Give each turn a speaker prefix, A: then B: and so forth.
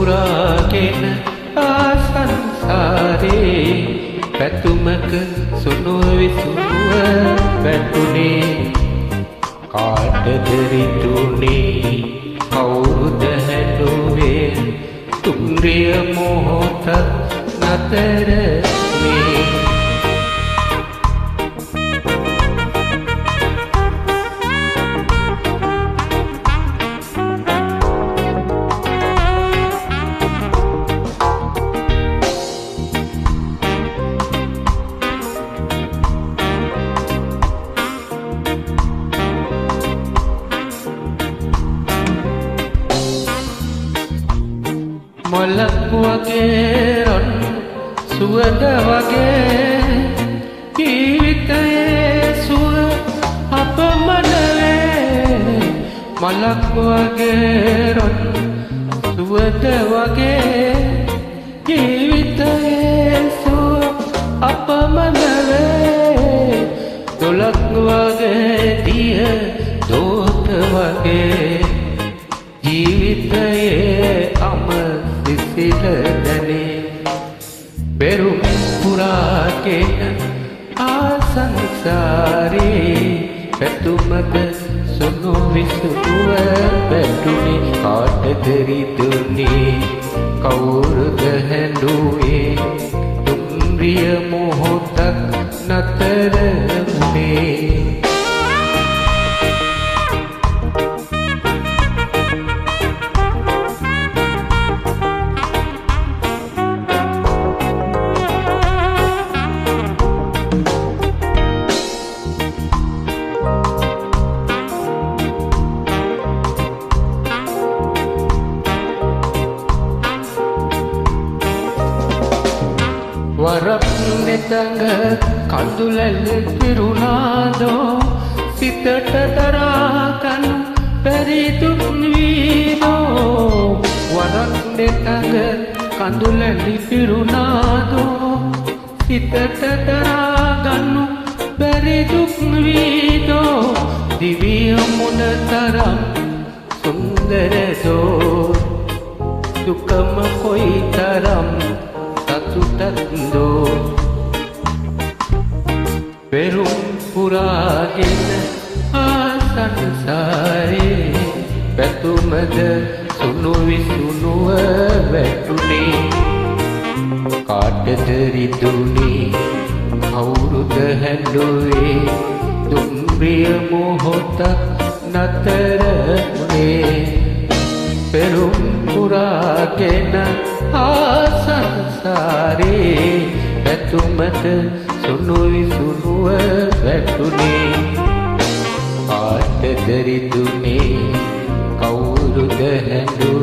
A: පුරාගෙන ආසංසාරේ පැතුමක සුනුව විසුනුව වැටුනේ කාටද රිතුනේ කවුරුද හැඬුවේ තුන්රිය මොහොත නතර මේ මොලක් වගේ රොන් සුවඳ වගේ ජීවිතයේ සුව අපමණ වේ මලක් වගේ රොන් සුවඳ වගේ ජීවිතයේ සුව අපමණ වේ දොලක් වගේ දිය දෝත වගේ ජීවිතයේ සිසිල දැනේ පෙරුම් පුරාගෙන ආසංසාරේ පැතුමක සුණු විසුනුව වැටුනේ කාටද රිදුනේ කවුරුද හැඬුවේ තුන්රිය මොහොතක් නතර වුනේ වරක් නෙතඟ කඳුලැල් පිරුණාදෝ සිතට දරාගන්න බැරි දුක් වීදෝ වරක් නෙතඟ කඳුලැල් පිරුණාදෝ සිතට දරාගන්න බැරි දුක් වීදෝ දිවිය මොනතරම් සුන්දරදෝ දුකම කොයිතරම් සතුටක්දෝ පෙරුම් පුරාගෙන ආසංසාරේ පැතුමද සුණු විසුනුව වැටුනේ කාටද රිදුනේ කවුරුද හැඬුවේ දුම්රිය මොහොතක් නතර වුනේ පෙරුම් පුරාගෙන ආසංසාරේ පැතුමට සුණු විසුනුව වැටුනේ කාටද රිදුනේ කවුරුද හැඬුවේ